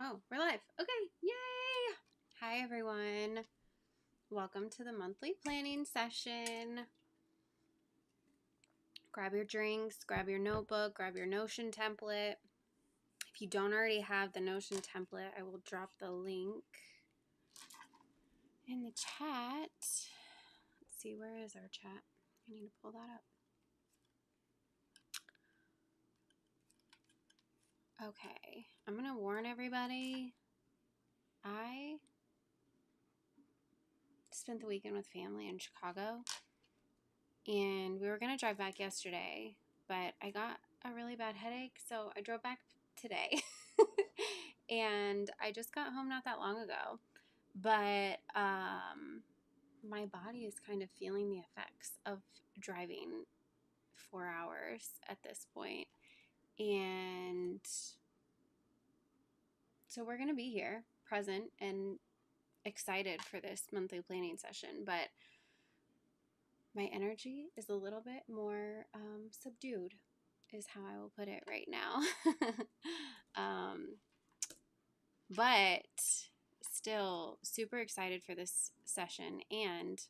Oh, we're live. Okay, yay! Hi, everyone. Welcome to the monthly planning session. Grab your drinks, grab your notebook, grab your Notion template. If you don't already have the Notion template, I will drop the link in the chat. Let's see, where is our chat? I need to pull that up. Okay, I'm going to warn everybody. I spent the weekend with family in Chicago, and we were going to drive back yesterday, but I got a really bad headache, so I drove back today. And I just got home not that long ago, but my body is kind of feeling the effects of driving 4 hours at this point. And so we're going to be here, present and excited for this monthly planning session, but my energy is a little bit more subdued, is how I will put it right now. But still super excited for this session. And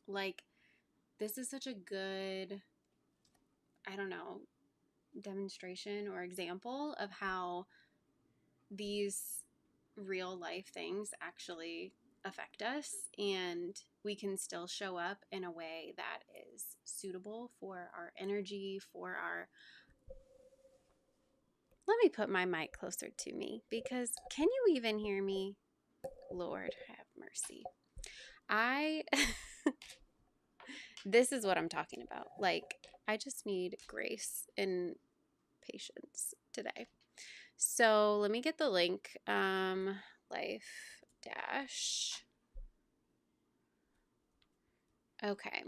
like, this is such a good, I don't know, demonstration or example of how these real life things actually affect us, and we can still show up in a way that is suitable for our energy, for our... Let me put my mic closer to me, because can you even hear me? Lord have mercy. This is what I'm talking about. Like, I just need grace and patience today. So let me get the link. Life dash. Okay.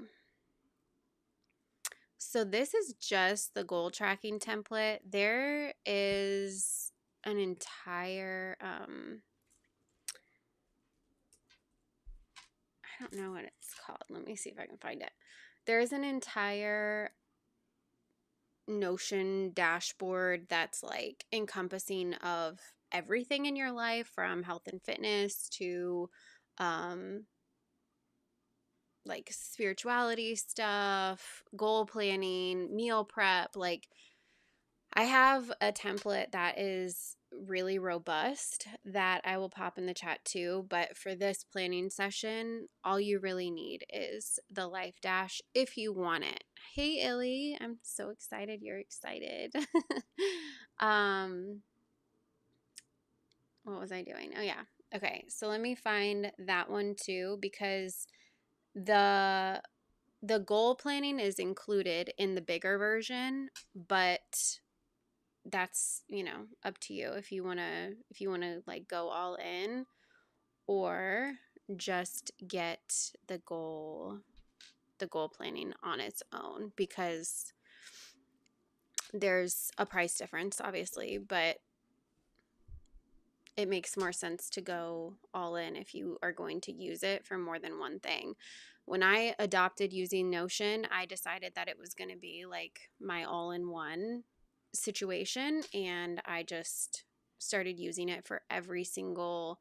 So this is just the goal tracking template. There is an entire, I don't know what it's called. Let me see if I can find it. There's an entire Notion dashboard that's like encompassing of everything in your life, from health and fitness to like spirituality stuff, goal planning, meal prep. Like, I have a template that is really robust that I will pop in the chat too, but for this planning session, all you really need is the life dash if you want it. Hey Illy, I'm so excited you're excited. What was I doing? Oh yeah. Okay, so let me find that one too, because the goal planning is included in the bigger version, but that's, up to you if you want to like go all in, or just get the goal planning on its own, because there's a price difference obviously, but it makes more sense to go all in if you are going to use it for more than one thing. When I adopted using Notion, I decided that it was going to be like my all-in-one situation, and I just started using it for every single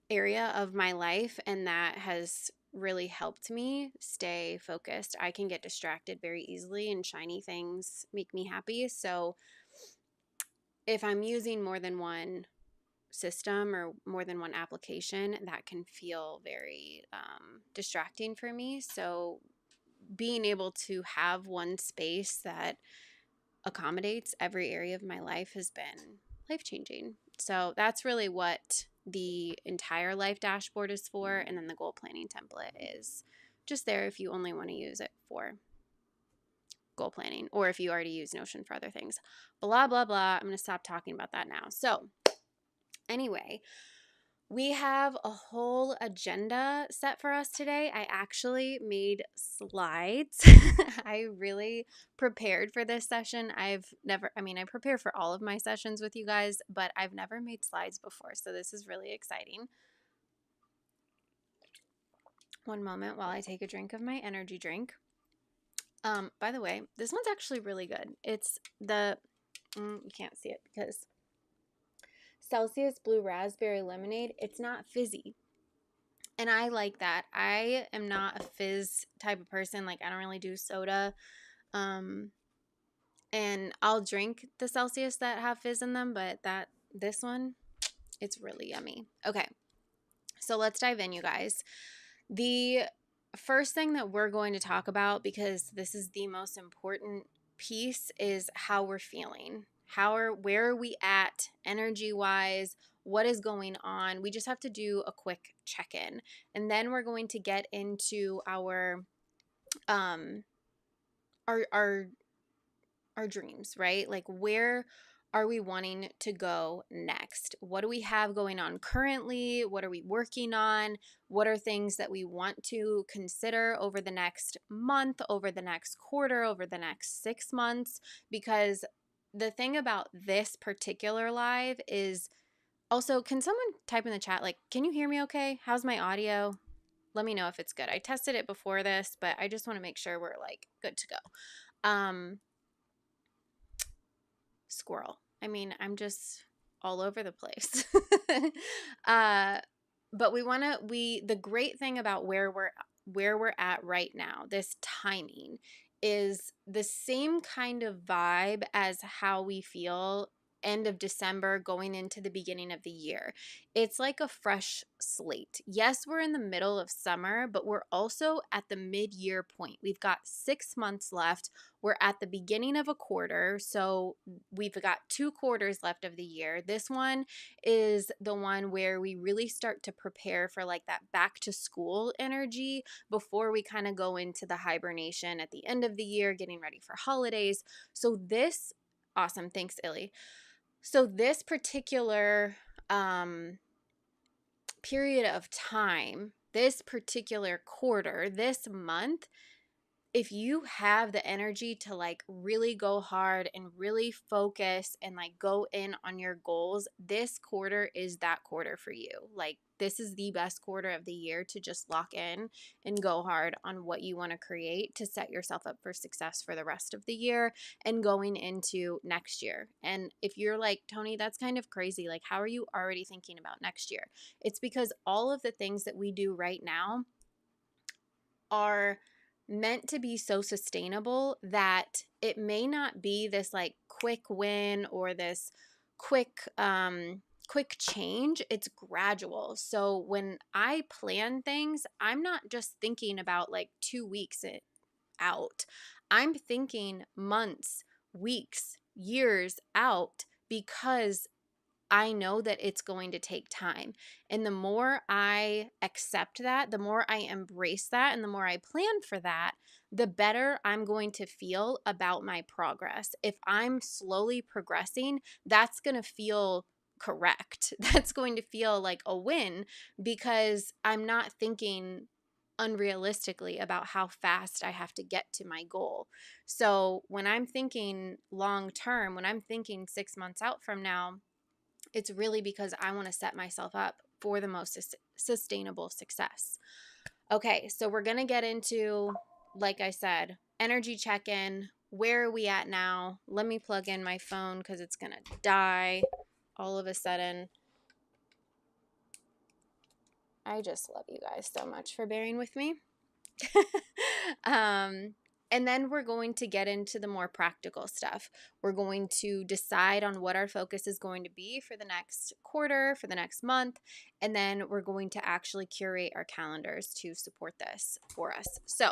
area of my life, and that has really helped me stay focused. I can get distracted very easily, and shiny things make me happy. So if I'm using more than one system or more than one application, that can feel very distracting for me. So being able to have one space that accommodates every area of my life has been life-changing. So that's really what the entire life dashboard is for, and then the goal planning template is just there if you only want to use it for goal planning, or if you already use Notion for other things. Blah, blah, blah. I'm going to stop talking about that now. So anyway, we have a whole agenda set for us today. I actually made slides. I really prepared for this session. I prepare for all of my sessions with you guys, but I've never made slides before, so this is really exciting. One moment while I take a drink of my energy drink. By the way, this one's actually really good. It's you can't see it because Celsius Blue Raspberry Lemonade. It's not fizzy. And I like that. I am not a fizz type of person. Like, I don't really do soda. And I'll drink the Celsius that have fizz in them, but this one, it's really yummy. Okay, so let's dive in, you guys. The first thing that we're going to talk about, because this is the most important piece, is how we're feeling. Where are we at energy wise? What is going on? We just have to do a quick check-in. And then we're going to get into our um our dreams, right? Like, where are we wanting to go next? What do we have going on currently? What are we working on? What are things that we want to consider over the next month, over the next quarter, over the next 6 months? Because the thing about this particular live is also, can someone type in the chat, like, can you hear me okay? How's my audio? Let me know if it's good. I tested it before this, but I just want to make sure we're like good to go. Squirrel. I mean, I'm just all over the place. But the great thing about where we're at right now, this timing, is the same kind of vibe as how we feel end of December going into the beginning of the year. It's like a fresh slate. Yes, we're in the middle of summer, but we're also at the mid-year point. We've got 6 months left. We're at the beginning of a quarter, so we've got 2 quarters left of the year. This one is the one where we really start to prepare for like that back to school energy before we kind of go into the hibernation at the end of the year, getting ready for holidays. So this, awesome, thanks, Illy. So this particular period of time, this particular quarter, this month, if you have the energy to like really go hard and really focus and like go in on your goals, this quarter is that quarter for you. Like, this is the best quarter of the year to just lock in and go hard on what you want to create to set yourself up for success for the rest of the year and going into next year. And if you're like, Tony, that's kind of crazy. Like, how are you already thinking about next year? It's because all of the things that we do right now are meant to be so sustainable that it may not be this like quick win or this quick change. It's gradual. So when I plan things, I'm not just thinking about like 2 weeks out. I'm thinking months, weeks, years out, because I know that it's going to take time. And the more I accept that, the more I embrace that, and the more I plan for that, the better I'm going to feel about my progress. If I'm slowly progressing, that's going to feel correct. That's going to feel like a win because I'm not thinking unrealistically about how fast I have to get to my goal. So when I'm thinking long term, when I'm thinking 6 months out from now, it's really because I want to set myself up for the most sustainable success. Okay, so we're going to get into, like I said, energy check-in. Where are we at now? Let me plug in my phone because it's going to die all of a sudden. I just love you guys so much for bearing with me. And then we're going to get into the more practical stuff. We're going to decide on what our focus is going to be for the next quarter, for the next month, and then we're going to actually curate our calendars to support this for us. So,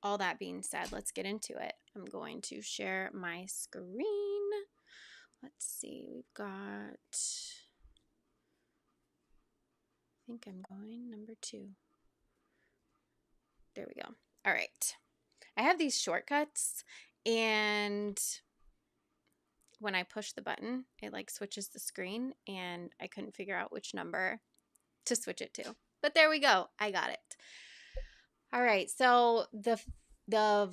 all that being said, let's get into it. I'm going to share my screen. Let's see, we've got, I think I'm going number 2. There we go. All right. I have these shortcuts, and when I push the button, it like switches the screen, and I couldn't figure out which number to switch it to. But there we go. I got it. All right. So the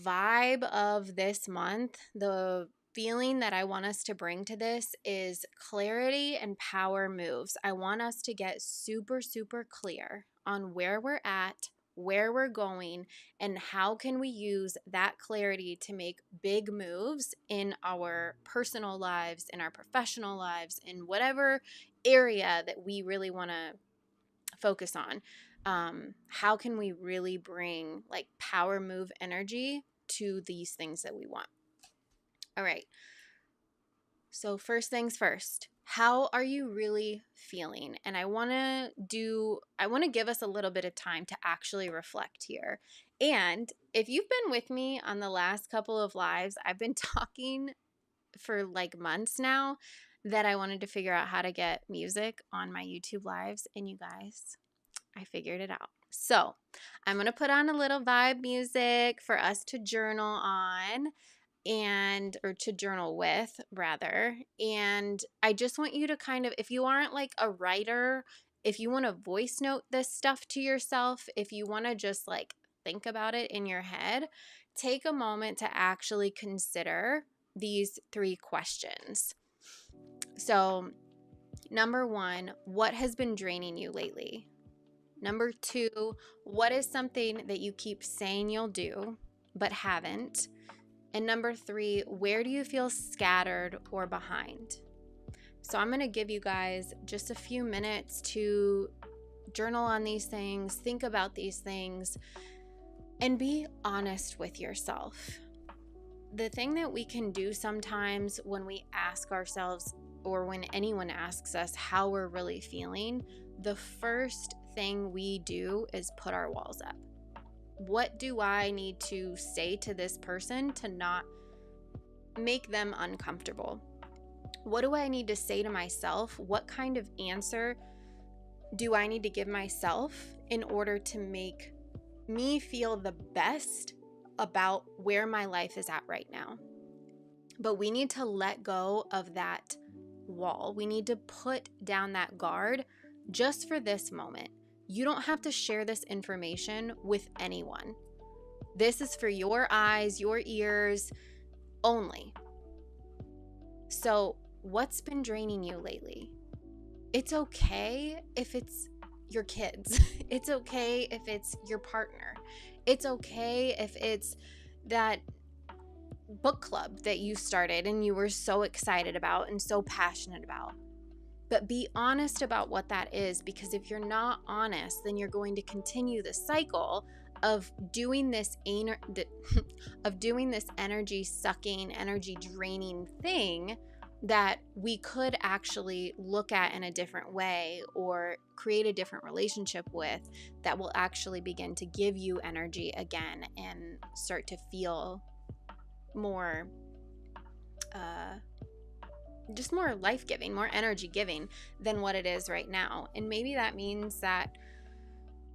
vibe of this month, the feeling that I want us to bring to this is clarity and power moves. I want us to get super, super clear on where we're at, where we're going, and how can we use that clarity to make big moves in our personal lives, in our professional lives, in whatever area that we really want to focus on. How can we really bring like power move energy to these things that we want? All right. So first things first, how are you really feeling? And I want to give us a little bit of time to actually reflect here. And if you've been with me on the last couple of lives, I've been talking for like months now that I wanted to figure out how to get music on my YouTube lives, and you guys, I figured it out. So I'm going to put on a little vibe music for us to journal on, or to journal with rather. And I just want you to kind of, if you aren't like a writer, if you want to voice note this stuff to yourself, if you want to just like think about it in your head, take a moment to actually consider these 3 questions. So, number 1, what has been draining you lately? Number 2, what is something that you keep saying you'll do but haven't? And number 3, where do you feel scattered or behind? So I'm going to give you guys just a few minutes to journal on these things, think about these things, and be honest with yourself. The thing that we can do sometimes when we ask ourselves, or when anyone asks us how we're really feeling, the first thing we do is put our walls up. What do I need to say to this person to not make them uncomfortable? What do I need to say to myself? What kind of answer do I need to give myself in order to make me feel the best about where my life is at right now? But we need to let go of that wall. We need to put down that guard just for this moment. You don't have to share this information with anyone. This is for your eyes, your ears only. So, what's been draining you lately? It's okay if it's your kids. It's okay if it's your partner. It's okay if it's that book club that you started and you were so excited about and so passionate about. But be honest about what that is, because if you're not honest, then you're going to continue the cycle of doing this energy sucking, energy draining thing that we could actually look at in a different way or create a different relationship with, that will actually begin to give you energy again and start to feel more just more life-giving, more energy-giving than what it is right now. And maybe that means that,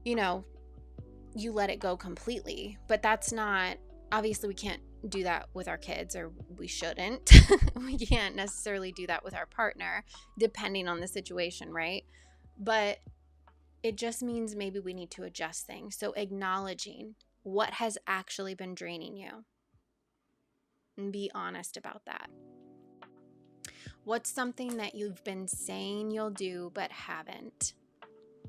you let it go completely. But that's not, obviously we can't do that with our kids, or we shouldn't. We can't necessarily do that with our partner, depending on the situation, right? But it just means maybe we need to adjust things. So acknowledging what has actually been draining you, and be honest about that. What's something that you've been saying you'll do but haven't?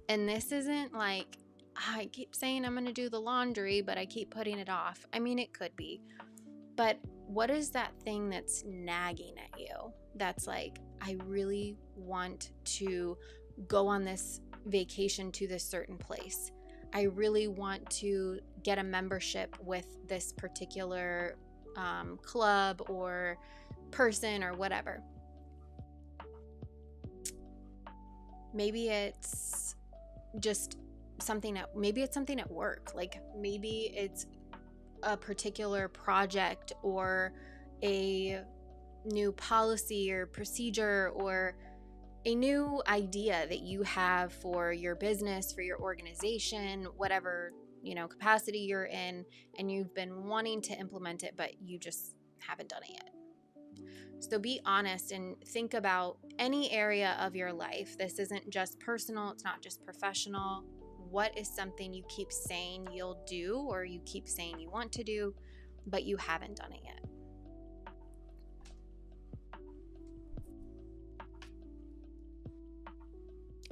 And this isn't like, I keep saying I'm going to do the laundry, but I keep putting it off. I mean, it could be. But what is that thing that's nagging at you? That's like, I really want to go on this vacation to this certain place. I really want to get a membership with this particular club or person or whatever. Maybe it's just something at work. Like maybe it's a particular project or a new policy or procedure or a new idea that you have for your business, for your organization, whatever, capacity you're in, and you've been wanting to implement it, but you just haven't done it yet. So be honest and think about any area of your life. This isn't just personal. It's not just professional. What is something you keep saying you'll do, or you keep saying you want to do, but you haven't done it yet?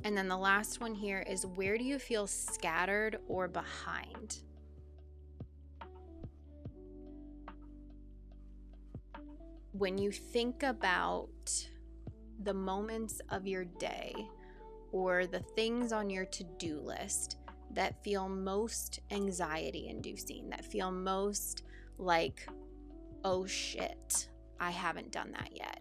And then the last one here is, where do you feel scattered or behind? When you think about the moments of your day or the things on your to-do list that feel most anxiety inducing, that feel most like, oh shit, I haven't done that yet.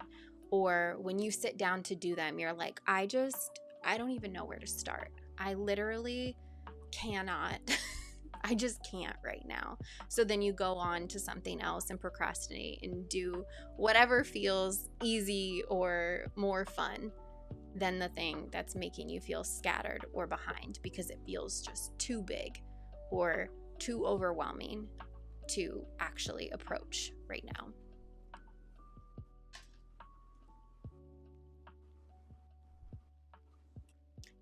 Or when you sit down to do them, you're like, I don't even know where to start. I literally cannot. I just can't right now. So then you go on to something else and procrastinate and do whatever feels easy or more fun than the thing that's making you feel scattered or behind, because it feels just too big or too overwhelming to actually approach right now.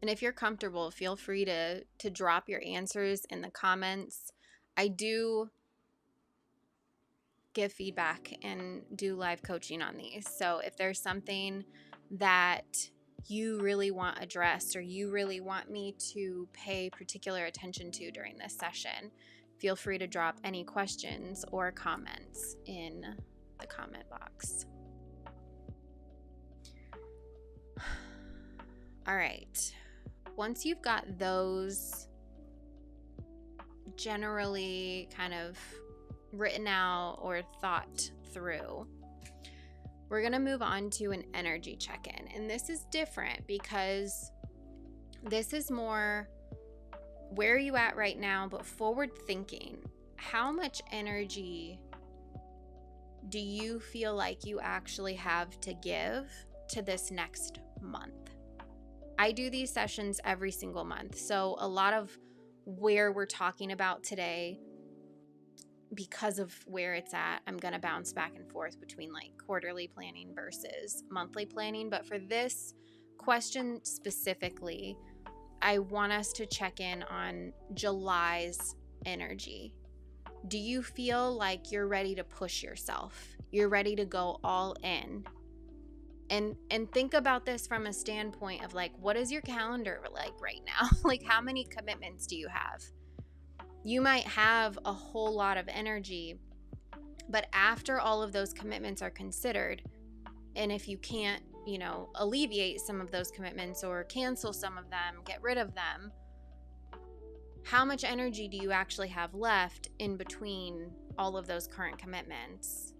And if you're comfortable, feel free to drop your answers in the comments. I do give feedback and do live coaching on these. So if there's something that you really want addressed or you really want me to pay particular attention to during this session, feel free to drop any questions or comments in the comment box. All right. Once you've got those generally kind of written out or thought through, we're going to move on to an energy check-in. And this is different because this is more, where are you at right now, but forward thinking. How much energy do you feel like you actually have to give to this next month? I do these sessions every single month. So a lot of where we're talking about today, because of where it's at, I'm going to bounce back and forth between like quarterly planning versus monthly planning. But for this question specifically, I want us to check in on July's energy. Do you feel like you're ready to push yourself? You're ready to go all in? And think about this from a standpoint of like, what is your calendar like right now? Like, how many commitments do you have? You might have a whole lot of energy, but after all of those commitments are considered, and if you can't, alleviate some of those commitments or cancel some of them, get rid of them, how much energy do you actually have left in between all of those current commitments?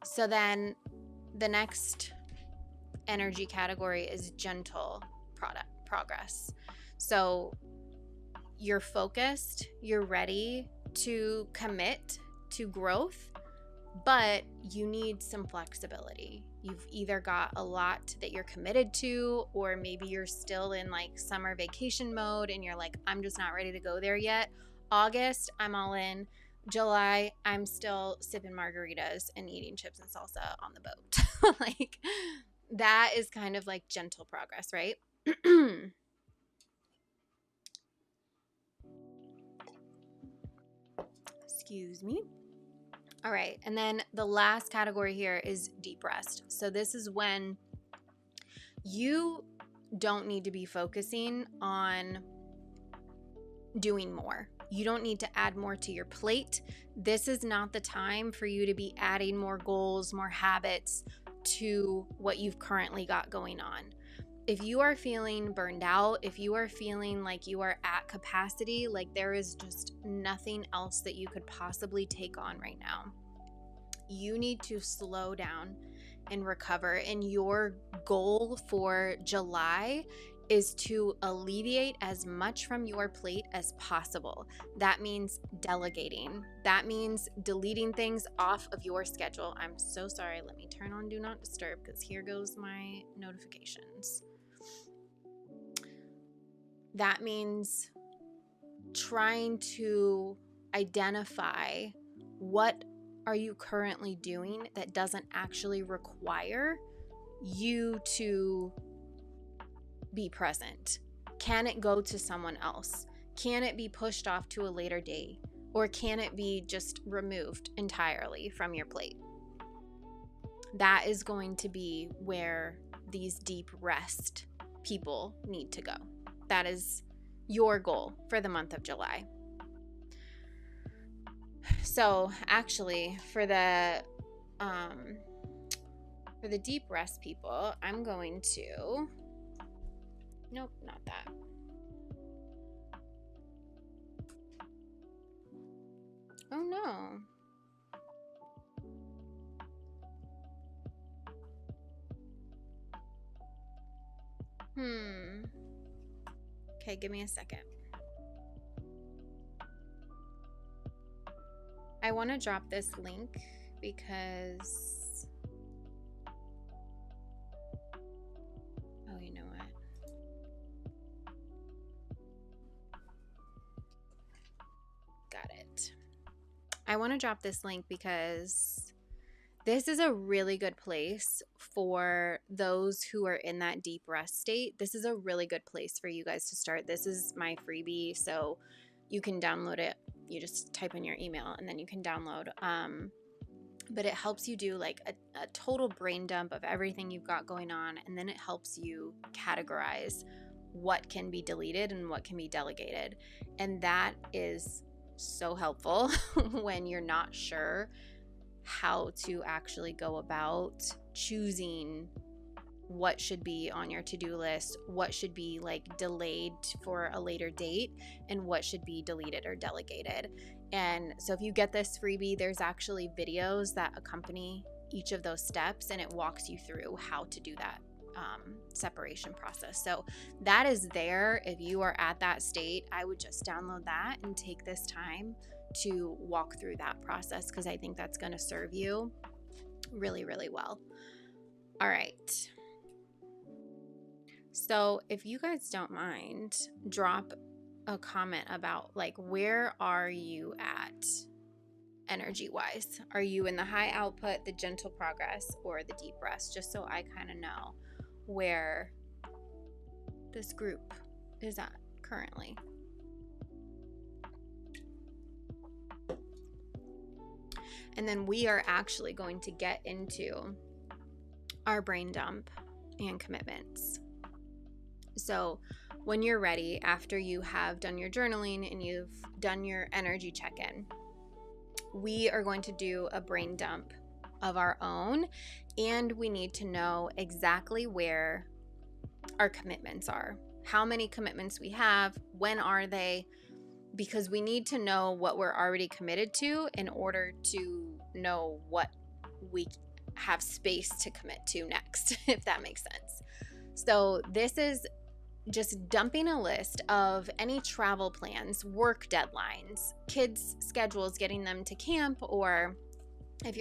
So then the next energy category is gentle progress. So you're focused, you're ready to commit to growth, but you need some flexibility. You've either got a lot that you're committed to, or maybe you're still in like summer vacation mode and you're like, I'm just not ready to go there yet. August, I'm all in. July, I'm still sipping margaritas and eating chips and salsa on the boat. Like, that is kind of like gentle progress, right? Excuse me. All right. And then the last category here is deep rest. So this is when you don't need to be focusing on doing more. You don't need to add more to your plate. This is not the time for you to be adding more goals, more habits to what you've currently got going on. If you are feeling burned out, if you are feeling like you are at capacity, like there is just nothing else that you could possibly take on right now, you need to slow down and recover. And your goal for July is to alleviate as much from your plate as possible. That means delegating. That means deleting things off of your schedule. I'm so sorry. Let me turn on Do Not Disturb because here goes my notifications. That means trying to identify what are you currently doing that doesn't actually require you to be present. Can it go to someone else? Can it be pushed off to a later date? Or can it be just removed entirely from your plate? that is going to be where these deep rest people need to go. That is your goal for the month of July. So actually, for the deep rest people, I'm going to, nope, not that. Oh no. Okay, give me a second. I want to drop this link because, oh, you know what? Got it. I want to drop this link because this is a really good place for those who are in that deep rest state. This is a really good place for you guys to start. This is my freebie, so you can download it. You just type in your email and then you can download. But it helps you do like a total brain dump of everything you've got going on, and then it helps you categorize what can be deleted and what can be delegated. And that is so helpful when you're not sure how to actually go about choosing what should be on your to-do list, what should be like delayed for a later date, and what should be deleted or delegated. And so if you get this freebie, there's actually videos that accompany each of those steps, and it walks you through how to do that separation process. So that is there. If you are at that state, I would just download that and take this time to walk through that process, because I think that's going to serve you really, really well. All right. So if you guys don't mind, drop a comment about like, where are you at energy wise? Are you in the high output, the gentle progress, or the deep rest? Just so I kind of know where this group is at currently. And then we are actually going to get into our brain dump and commitments. So when you're ready, after you have done your journaling and you've done your energy check-in, we are going to do a brain dump of our own, and we need to know exactly where our commitments are, how many commitments we have, when are they, because we need to know what we're already committed to in order to know what we have space to commit to next, if that makes sense. So this is just dumping a list of any travel plans, work deadlines, kids' schedules, getting them to camp, or if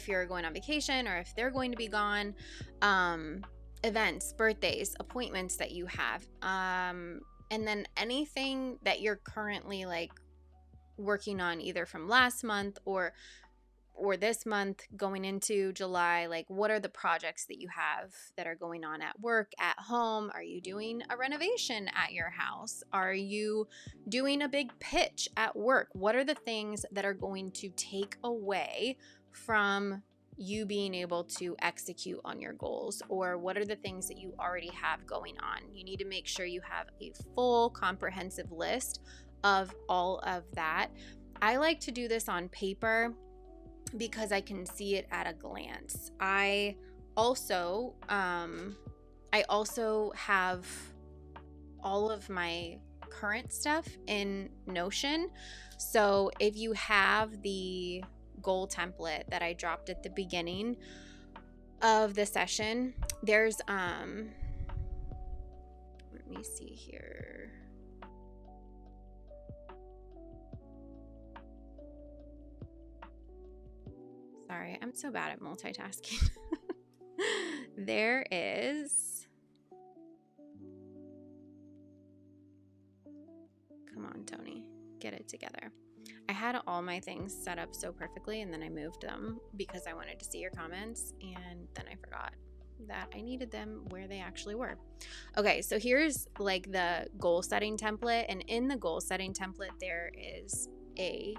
you're going on vacation, or if they're going to be gone, events, birthdays, appointments that you have, and then anything that you're currently like working on, either from last month or this month going into July. Like, what are the projects that you have that are going on at work, at home? Are you doing a renovation at your house? Are you doing a big pitch at work? What are the things that are going to take away from you being able to execute on your goals? Or what are the things that you already have going on? You need to make sure you have a full comprehensive list of all of that. I like to do this on paper because I can see it at a glance. I also have all of my current stuff in Notion. So if you have the goal template that I dropped at the beginning of the session, there's let me see here. Sorry, I'm so bad at multitasking. There is, come on, Tony, get it together. I had all my things set up so perfectly, and then I moved them because I wanted to see your comments, and then I forgot that I needed them where they actually were. Okay, so here's like the goal setting template, and in the goal setting template, there is a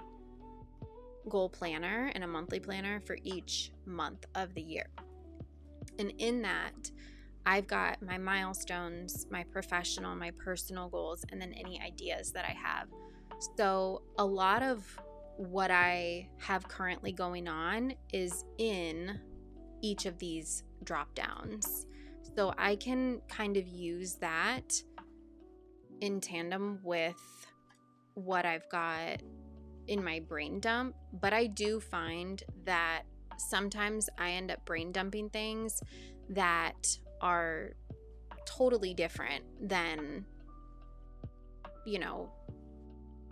goal planner and a monthly planner for each month of the year. And in that, I've got my milestones, my professional, my personal goals, and then any ideas that I have. So a lot of what I have currently going on is in each of these drop downs. So I can kind of use that in tandem with what I've got in my brain dump. But I do find that sometimes I end up brain dumping things that are totally different than,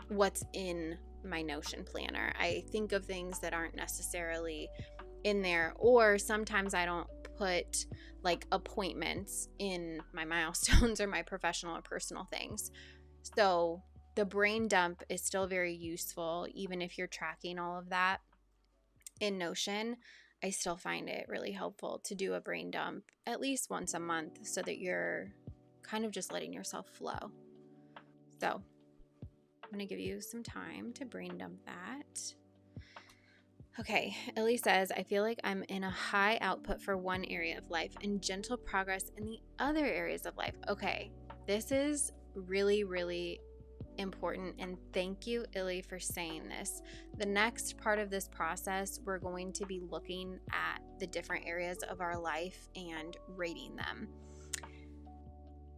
what's in my Notion planner. I think of things that aren't necessarily in there, or sometimes I don't put like appointments in my milestones or my professional or personal things. So the brain dump is still very useful, even if you're tracking all of that in Notion. I still find it really helpful to do a brain dump at least once a month so that you're kind of just letting yourself flow. So I'm going to give you some time to brain dump that. Okay, Illy says, I feel like I'm in a high output for one area of life and gentle progress in the other areas of life. Okay, this is really, really important, and thank you, Illy, for saying this. The next part of this process, we're going to be looking at the different areas of our life and rating them.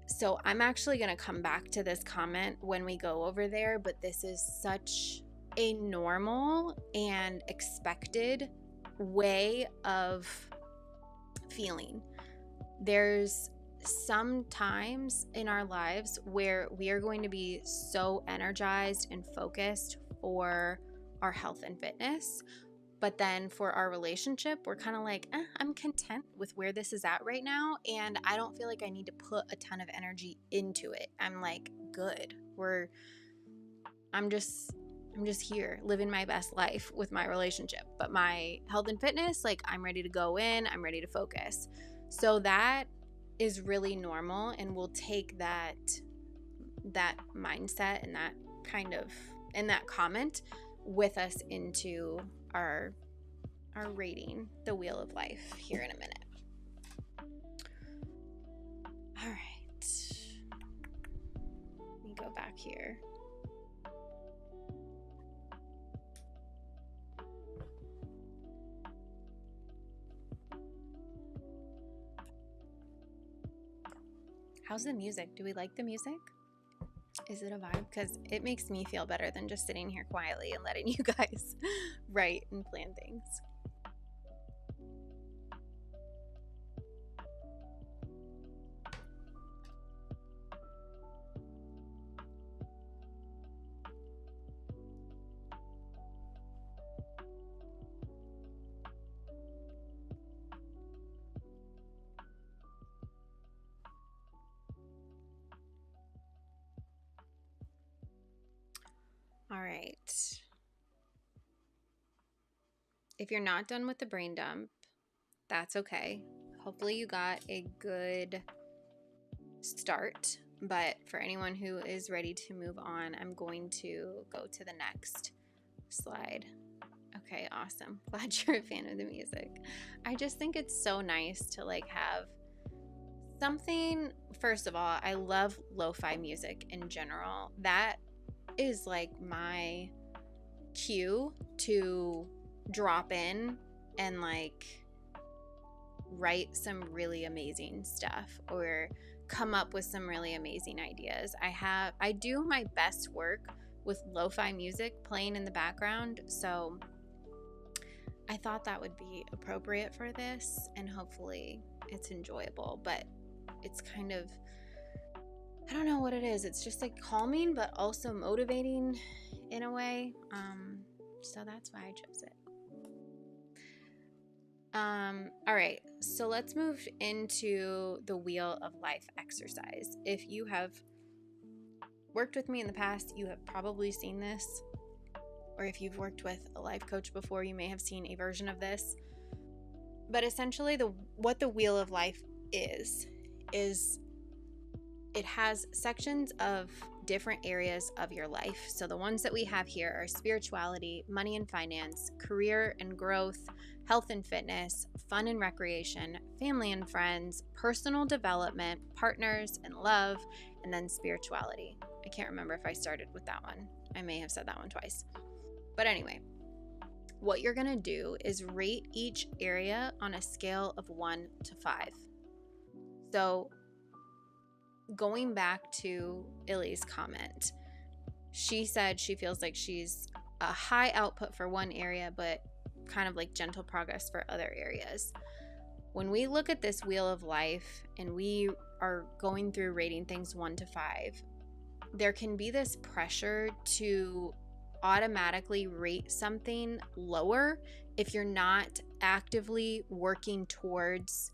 So I'm actually going to come back to this comment when we go over there, but this is such a normal and expected way of feeling. There's some times in our lives where we are going to be so energized and focused for our health and fitness, but then for our relationship, we're kind of like, I'm content with where this is at right now, and I don't feel like I need to put a ton of energy into it. I'm like, good. I'm just here living my best life with my relationship. But my health and fitness, like, I'm ready to go in, I'm ready to focus. So that is really normal, and we'll take that mindset and that kind of, and that comment with us into our rating the wheel of life here in a minute. All right. Let me go back here. How's the music? Do we like the music? Is it a vibe? Because it makes me feel better than just sitting here quietly and letting you guys write and plan things. All right. If you're not done with the brain dump, that's okay. Hopefully you got a good start. But for anyone who is ready to move on, I'm going to go to the next slide. Okay, awesome. Glad you're a fan of the music. I just think it's so nice to like have something. First of all, I love lo-fi music in general. That is like my cue to drop in and like write some really amazing stuff or come up with some really amazing ideas. I do my best work with lo-fi music playing in the background, so I thought that would be appropriate for this, and hopefully it's enjoyable. But it's kind of, I don't know what it is. It's just like calming, but also motivating in a way. So that's why I chose it. All right, so let's move into the Wheel of Life exercise. If you have worked with me in the past, you have probably seen this. Or if you've worked with a life coach before, you may have seen a version of this. But essentially, what the Wheel of Life is it has sections of different areas of your life. So the ones that we have here are spirituality, money and finance, career and growth, health and fitness, fun and recreation, family and friends, personal development, partners and love, and then spirituality. I can't remember if I started with that one. I may have said that one twice. But anyway, what you're going to do is rate each area on a scale of 1 to 5. So going back to Illy's comment, she said she feels like she's a high output for one area, but kind of like gentle progress for other areas. When we look at this wheel of life and we are going through rating things 1 to 5, there can be this pressure to automatically rate something lower if you're not actively working towards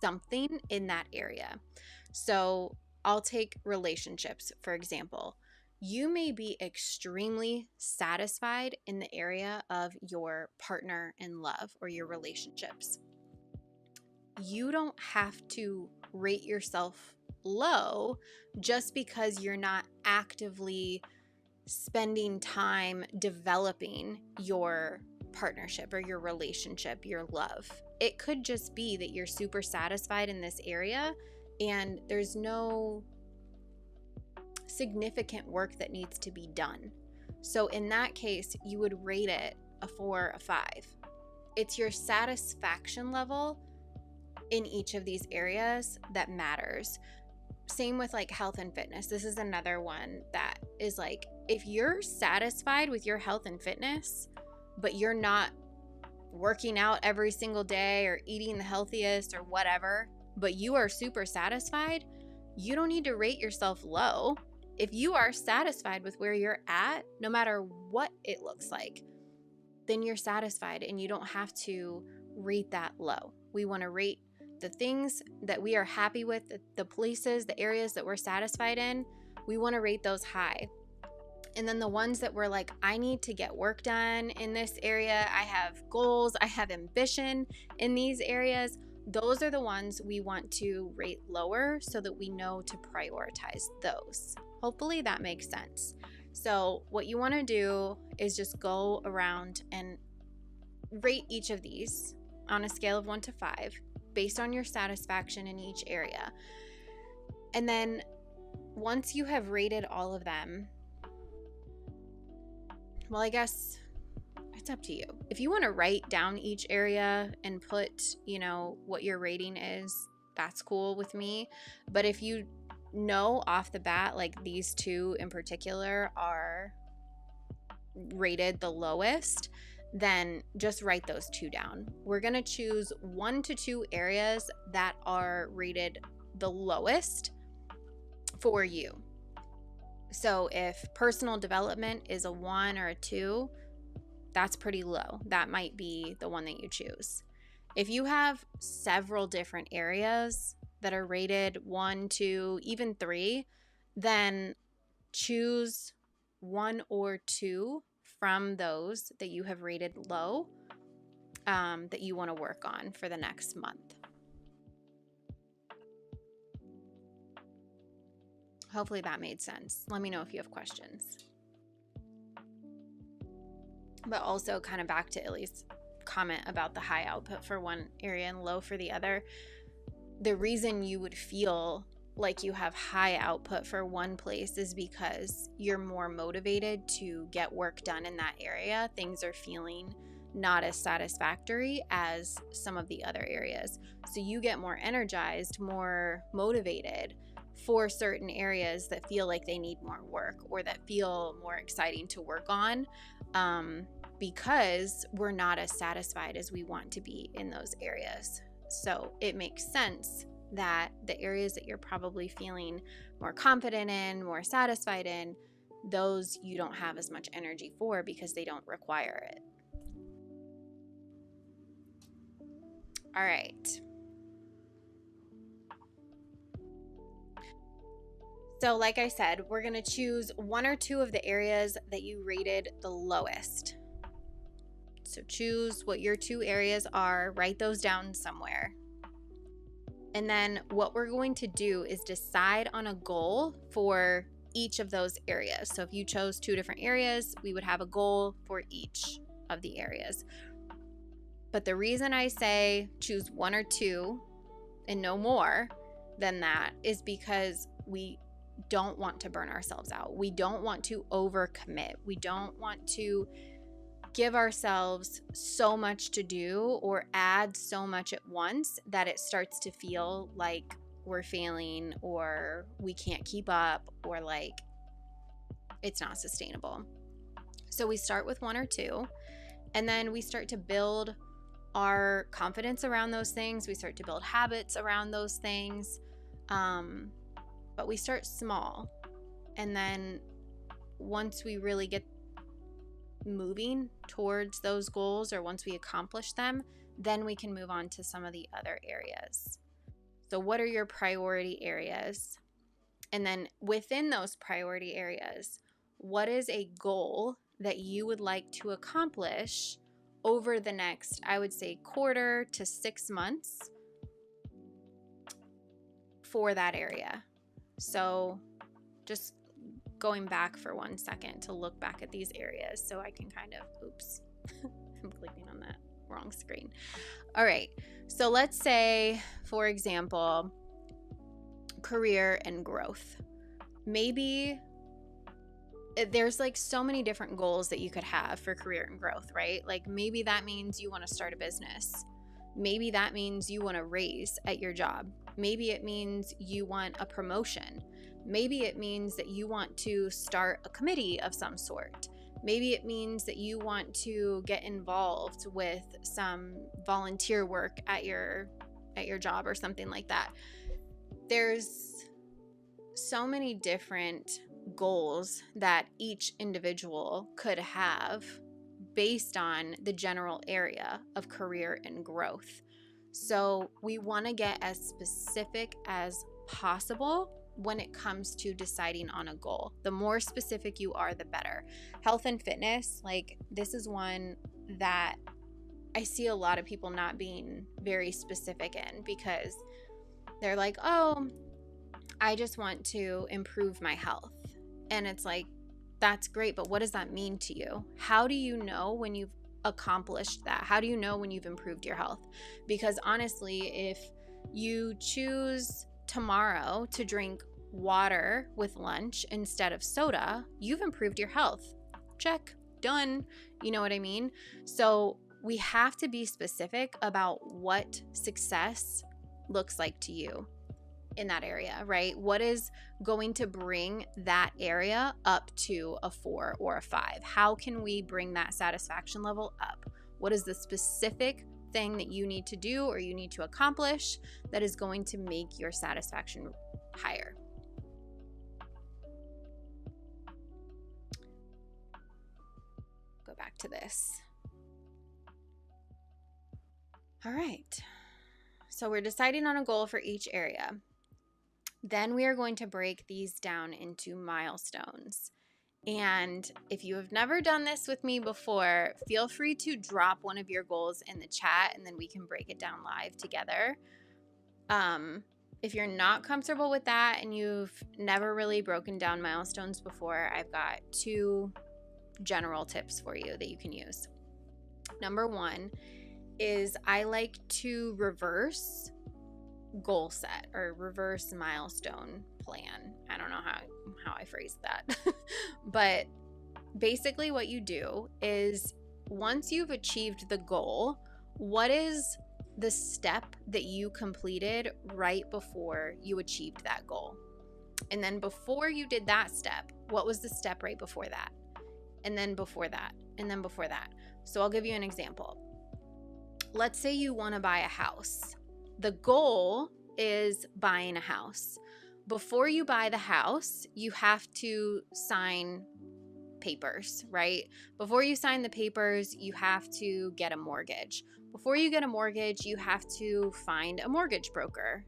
something in that area. So I'll take relationships, for example. You may be extremely satisfied in the area of your partner in love or your relationships. You don't have to rate yourself low just because you're not actively spending time developing your partnership or your relationship, your love. It could just be that you're super satisfied in this area and there's no significant work that needs to be done. So in that case, you would rate it a 4 or a 5. It's your satisfaction level in each of these areas that matters. Same with like health and fitness. This is another one that is like, if you're satisfied with your health and fitness, but you're not working out every single day or eating the healthiest or whatever, but you are super satisfied, you don't need to rate yourself low. If you are satisfied with where you're at, no matter what it looks like, then you're satisfied and you don't have to rate that low. We want to rate the things that we are happy with, the places, the areas that we're satisfied in, we want to rate those high. And then the ones that we're like, I need to get work done in this area, I have goals, I have ambition in these areas, those are the ones we want to rate lower so that we know to prioritize those. Hopefully that makes sense. So what you want to do is just go around and rate each of these on a scale of 1 to 5 based on your satisfaction in each area. And then once you have rated all of them, well, I guess it's up to you. If you want to write down each area and put, what your rating is, that's cool with me. But if you know off the bat, like these two in particular are rated the lowest, then just write those two down. We're going to choose 1 to 2 areas that are rated the lowest for you. So if personal development is a 1 or a 2, that's pretty low. That might be the one that you choose. If you have several different areas that are rated 1, 2, even 3, then choose 1 or 2 from those that you have rated low that you want to work on for the next month. Hopefully that made sense. Let me know if you have questions. But also kind of back to Illy's comment about the high output for one area and low for the other. The reason you would feel like you have high output for one place is because you're more motivated to get work done in that area. Things are feeling not as satisfactory as some of the other areas. So you get more energized, more motivated for certain areas that feel like they need more work or that feel more exciting to work on, because we're not as satisfied as we want to be in those areas. So it makes sense that the areas that you're probably feeling more confident in, more satisfied in, those you don't have as much energy for because they don't require it. All right. So like I said, we're going to choose 1 or 2 of the areas that you rated the lowest. So choose what your 2 areas are, write those down somewhere. And then what we're going to do is decide on a goal for each of those areas. So if you chose 2 different areas, we would have a goal for each of the areas. But the reason I say choose 1 or 2 and no more than that is because we don't want to burn ourselves out. We don't want to overcommit. We don't want to give ourselves so much to do or add so much at once that it starts to feel like we're failing or we can't keep up or like it's not sustainable. So we start with 1 or 2, and then we start to build our confidence around those things. We start to build habits around those things. But we start small. And then once we really get moving towards those goals, or once we accomplish them, then we can move on to some of the other areas. So what are your priority areas? And then within those priority areas, what is a goal that you would like to accomplish over the next, I would say, quarter to 6 months for that area? So just going back for 1 second to look back at these areas so I can kind of, oops, I'm clicking on that wrong screen. All right, so let's say, for example, career and growth. Maybe there's like so many different goals that you could have for career and growth, right? Like maybe that means you want to start a business. Maybe that means you want a raise at your job. Maybe it means you want a promotion. Maybe it means that you want to start a committee of some sort. Maybe it means that you want to get involved with some volunteer work at your job or something like that. There's so many different goals that each individual could have based on the general area of career and growth. So we want to get as specific as possible when it comes to deciding on a goal. The more specific you are, the better. Health and fitness, like this is one that I see a lot of people not being very specific in, because they're like, oh, I just want to improve my health. And it's like, that's great, but what does that mean to you? How do you know when you've accomplished that? How do you know when you've improved your health? Because honestly, if you choose tomorrow to drink water with lunch instead of soda, you've improved your health. Check, done. You know what I mean? So we have to be specific about what success looks like to you in that area, right? What is going to bring that area up to a 4 or a 5? How can we bring that satisfaction level up? What is the specific thing that you need to do or you need to accomplish that is going to make your satisfaction higher? Go back to this. All right. So we're deciding on a goal for each area. Then we are going to break these down into milestones. And if you have never done this with me before, feel free to drop one of your goals in the chat and then we can break it down live together. If you're not comfortable with that and you've never really broken down milestones before, I've got 2 general tips for you that you can use. Number 1 is I like to reverse goal set or reverse milestone plan. I don't know how I phrased that. But basically what you do is once you've achieved the goal, what is the step that you completed right before you achieved that goal? And then before you did that step, what was the step right before that? And then before that, and then before that. So I'll give you an example. Let's say you want to buy a house. The goal is buying a house. Before you buy the house, you have to sign papers, right? Before you sign the papers, you have to get a mortgage. Before you get a mortgage, you have to find a mortgage broker.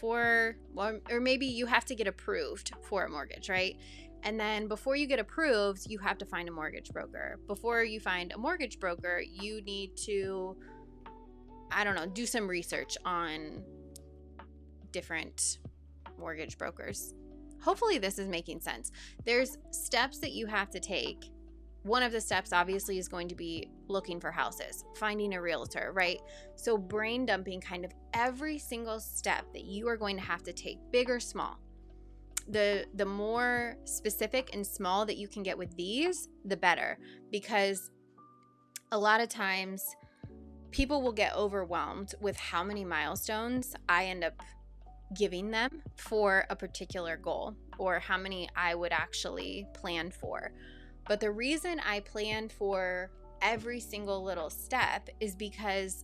Or maybe you have to get approved for a mortgage, right? And then before you get approved, you have to find a mortgage broker. Before you find a mortgage broker, you need to, do some research on different mortgage brokers. hopefully this is making sense. There's steps that you have to take. One of the steps obviously is going to be looking for houses, finding a realtor, right? So brain dumping kind of every single step that you are going to have to take, big or small. The more specific and small that you can get with these, the better, because a lot of times people will get overwhelmed with how many milestones I end up giving them for a particular goal, or how many I would actually plan for. But the reason I plan for every single little step is because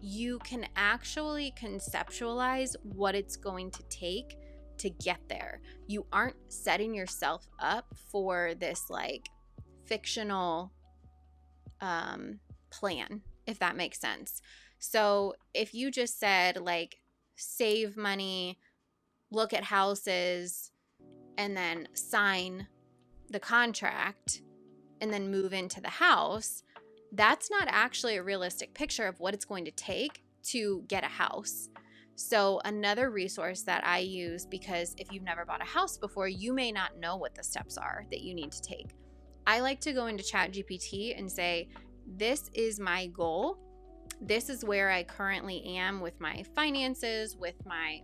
you can actually conceptualize what it's going to take to get there. You aren't setting yourself up for this like fictional plan, if that makes sense. So if you just said like save money, look at houses, and then sign the contract and then move into the house, that's not actually a realistic picture of what it's going to take to get a house. So another resource that I use, because if you've never bought a house before, you may not know what the steps are that you need to take. I like to go into ChatGPT and say, this is my goal. This is where I currently am with my finances, with my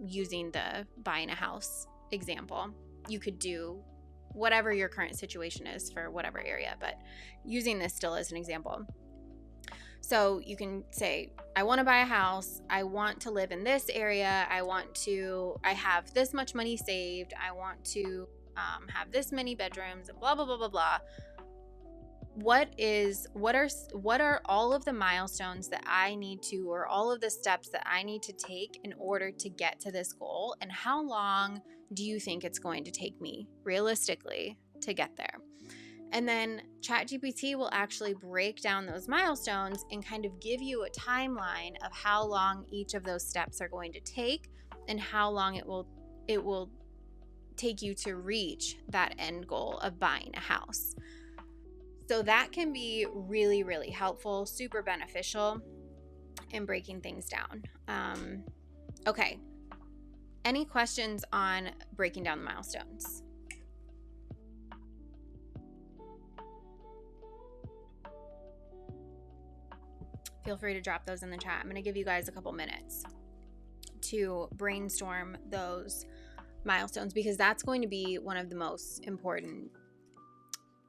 using the buying a house example. You could do whatever your current situation is for whatever area, but using this still as an example. So you can say, I want to buy a house. I want to live in this area. I have this much money saved. I want to have this many bedrooms and blah, blah, blah, blah, blah. What are all of the milestones that I need to, or all of the steps that I need to take in order to get to this goal? And how long do you think it's going to take me realistically to get there? And then ChatGPT will actually break down those milestones and kind of give you a timeline of how long each of those steps are going to take and how long it will take you to reach that end goal of buying a house. So that can be really, really helpful, super beneficial in breaking things down. Okay. Any questions on breaking down the milestones? Feel free to drop those in the chat. I'm going to give you guys a couple minutes to brainstorm those milestones, because that's going to be one of the most important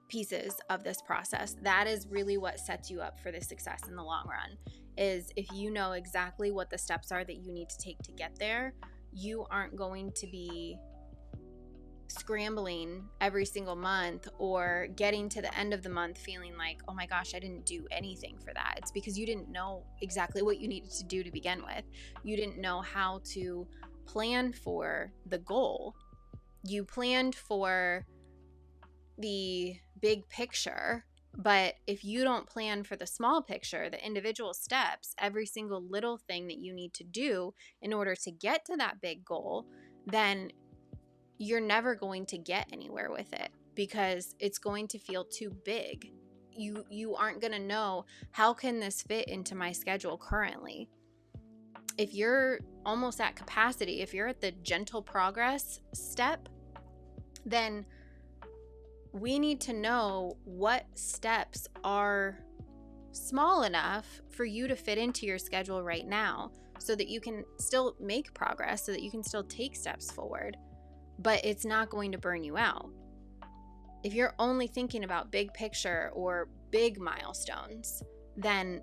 pieces of this process. That is really what sets you up for the success in the long run, is if you know exactly what the steps are that you need to take to get there, you aren't going to be scrambling every single month or getting to the end of the month feeling like, oh my gosh, I didn't do anything for that. It's because you didn't know exactly what you needed to do to begin with. You didn't know how to plan for the goal. You planned for the big picture, but if you don't plan for the small picture, the individual steps, every single little thing that you need to do in order to get to that big goal, then you're never going to get anywhere with it, because it's going to feel too big. You aren't going to know, how can this fit into my schedule currently? If you're almost at capacity, if you're at the gentle progress step, then we need to know what steps are small enough for you to fit into your schedule right now, so that you can still make progress, so that you can still take steps forward, but it's not going to burn you out. If you're only thinking about big picture or big milestones, then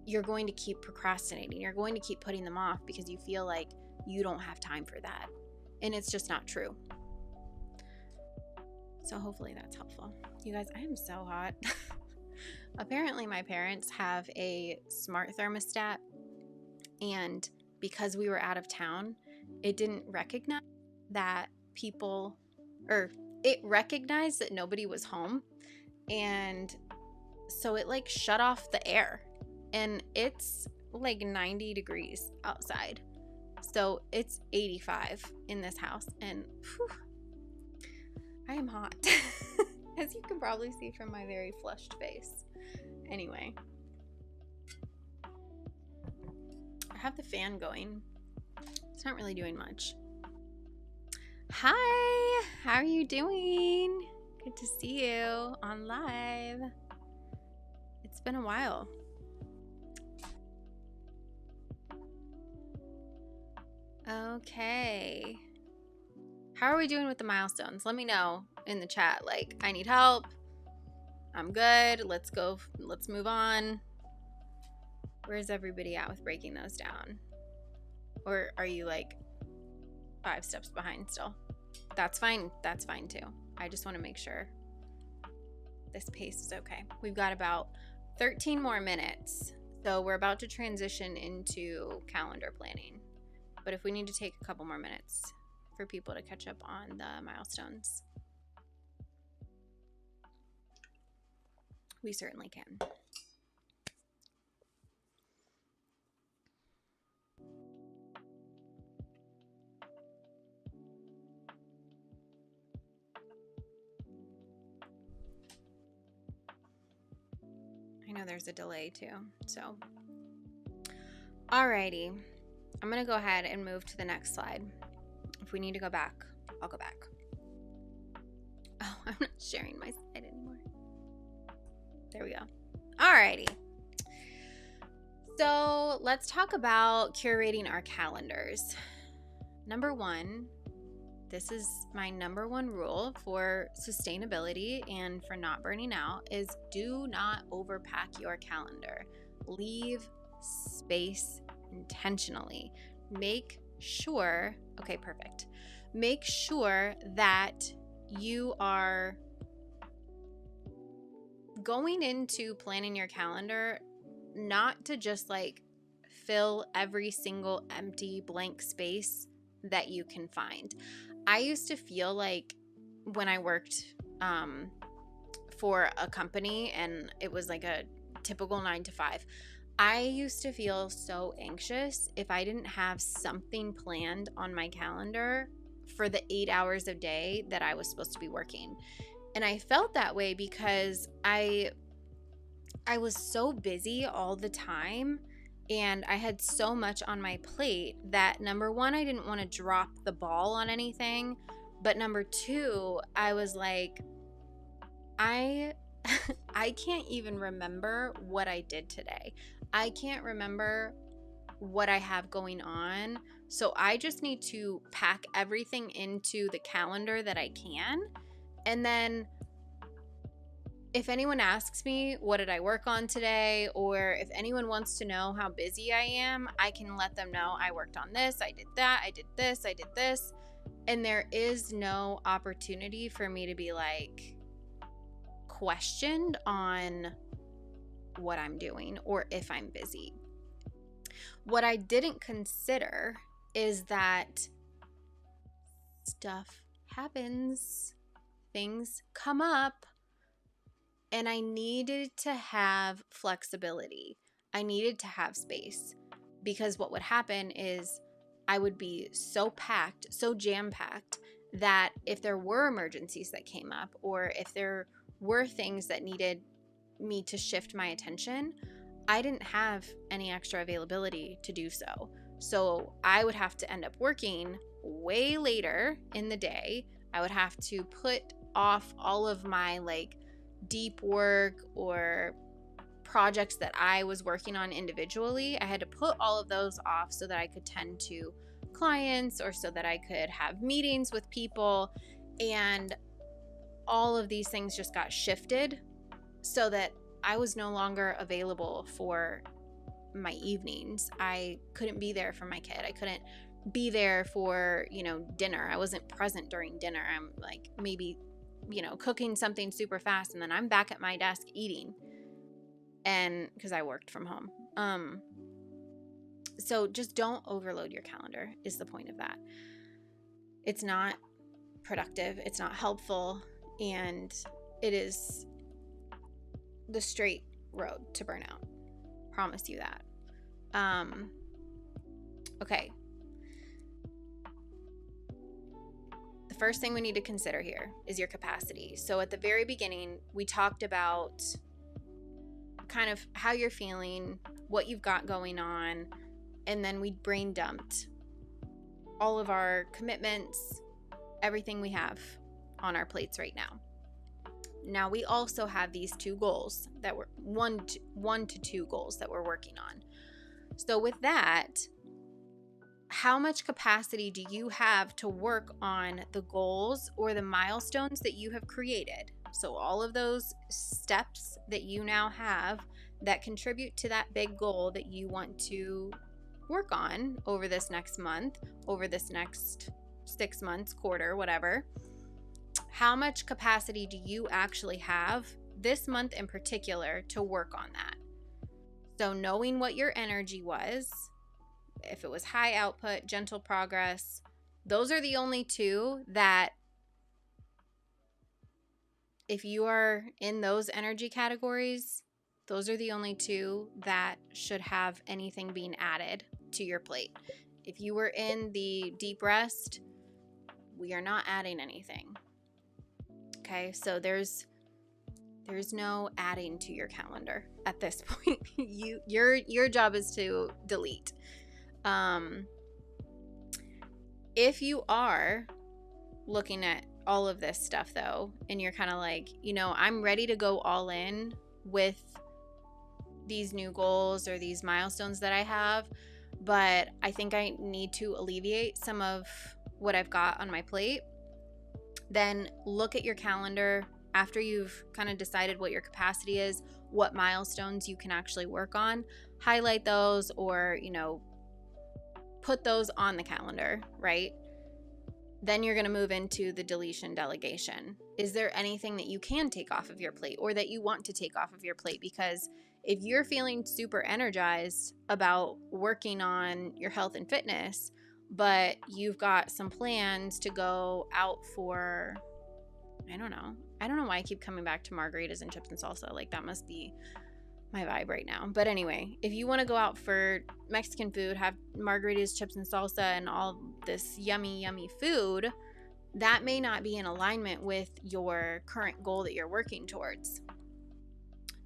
you're going to keep procrastinating. You're going to keep putting them off because you feel like you don't have time for that. And it's just not true. So hopefully that's helpful. You guys, I am so hot. Apparently my parents have a smart thermostat, and because we were out of town, it didn't recognize that it recognized that nobody was home, and so it like shut off the air, and it's like 90 degrees outside, so it's 85 in this house, and whew, I am hot. As you can probably see from my very flushed face. Anyway, I have the fan going. It's not really doing much. Hi, how are you doing? Good to see you on live. It's been a while. Okay. How are we doing with the milestones? Let me know in the chat. Like, I need help. I'm good. Let's go. Let's move on. Where's everybody at with breaking those down? Or are you like 5 steps behind still? That's fine. That's fine too. I just want to make sure this pace is okay. We've got about 13 more minutes. So we're about to transition into calendar planning. But if we need to take a couple more minutes for people to catch up on the milestones, we certainly can. I know there's a delay too, so. Alrighty, I'm gonna go ahead and move to the next slide. If we need to go back, I'll go back. Oh, I'm not sharing my slide anymore. There we go. Alrighty. So let's talk about curating our calendars. Number one, this is my number one rule for sustainability and for not burning out, is do not overpack your calendar. Leave space intentionally. Make sure, okay, perfect. Make sure that you are going into planning your calendar not to just like fill every single empty blank space that you can find. I used to feel like when I worked for a company and it was like a typical 9 to 5, I used to feel so anxious if I didn't have something planned on my calendar for the 8 hours a day that I was supposed to be working. And I felt that way because I was so busy all the time and I had so much on my plate that number one, I didn't want to drop the ball on anything. But number two, I was like, I can't even remember what I did today. I can't remember what I have going on. So I just need to pack everything into the calendar that I can. And then if anyone asks me, what did I work on today? Or if anyone wants to know how busy I am, I can let them know I worked on this, I did that, I did this, I did this. And there is no opportunity for me to be like questioned on what I'm doing or if I'm busy. What I didn't consider is that stuff happens, things come up, and I needed to have flexibility. I needed to have space because what would happen is I would be so packed, so jam-packed that if there were emergencies that came up or if there were things that needed me to shift my attention, I didn't have any extra availability to do so. So I would have to end up working way later in the day. I would have to put off all of my like deep work or projects that I was working on individually. I had to put all of those off so that I could tend to clients or so that I could have meetings with people. And all of these things just got shifted so that I was no longer available for my evenings. I couldn't be there for my kid. I couldn't be there for, dinner. I wasn't present during dinner. I'm like maybe, cooking something super fast and then I'm back at my desk eating. And because I worked from home. So just don't overload your calendar is the point of that. It's not productive. It's not helpful. And it is the straight road to burnout. Promise you that. Okay. The first thing we need to consider here is your capacity. So at the very beginning, we talked about kind of how you're feeling, what you've got going on, and then we brain dumped all of our commitments, everything we have on our plates right now. Now we also have these 2 goals that we're one to 2 goals that we're working on. So with that, how much capacity do you have to work on the goals or the milestones that you have created? So all of those steps that you now have that contribute to that big goal that you want to work on over this next month, over this next 6 months, quarter, whatever. How much capacity do you actually have this month in particular to work on that? So knowing what your energy was, if it was high output, gentle progress, those are the only 2 that, if you are in those energy categories, those are the only 2 that should have anything being added to your plate. If you were in the deep rest, we are not adding anything. Okay, so there's no adding to your calendar at this point. Your job is to delete. If you are looking at all of this stuff though, and you're kind of like, I'm ready to go all in with these new goals or these milestones that I have, but I think I need to alleviate some of what I've got on my plate, then look at your calendar after you've kind of decided what your capacity is, what milestones you can actually work on, highlight those or, put those on the calendar, right? Then you're going to move into the deletion delegation. Is there anything that you can take off of your plate or that you want to take off of your plate? Because if you're feeling super energized about working on your health and fitness, but you've got some plans to go out for, I don't know why I keep coming back to margaritas and chips and salsa. Like that must be my vibe right now. But anyway, if you want to go out for Mexican food, have margaritas, chips and salsa and all this yummy, yummy food, that may not be in alignment with your current goal that you're working towards.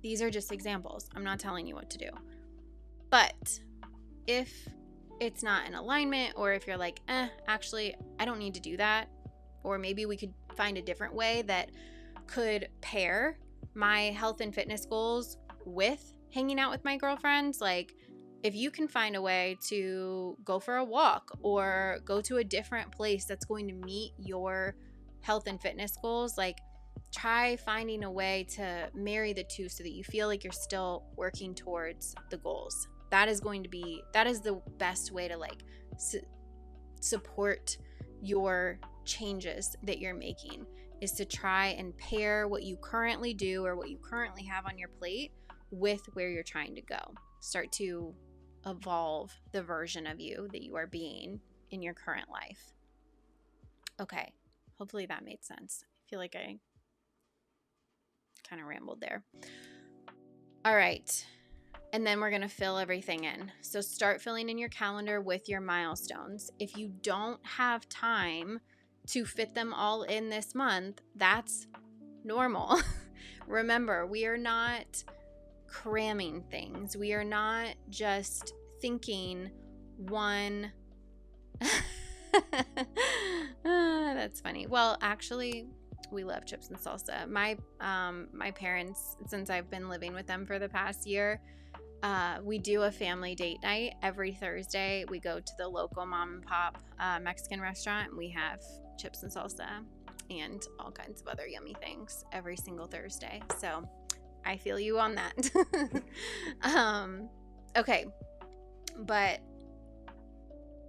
These are just examples. I'm not telling you what to do. But if it's not in alignment, or if you're like, actually, I don't need to do that, or maybe we could find a different way that could pair my health and fitness goals with hanging out with my girlfriends. Like if you can find a way to go for a walk or go to a different place that's going to meet your health and fitness goals, like try finding a way to marry the 2 so that you feel like you're still working towards the goals. That is the best way to support your changes that you're making, is to try and pair what you currently do or what you currently have on your plate with where you're trying to go. Start to evolve the version of you that you are being in your current life. Okay, hopefully that made sense. I feel like I kind of rambled there. All right, and then we're going to fill everything in. So start filling in your calendar with your milestones. If you don't have time to fit them all in this month, that's normal. Remember, we are not cramming things. We are not just thinking one. That's funny. Well, actually, we love chips and salsa. My parents, since I've been living with them for the past year, we do a family date night every Thursday. We go to the local mom and pop Mexican restaurant, and we have chips and salsa and all kinds of other yummy things every single Thursday. So I feel you on that. Okay, but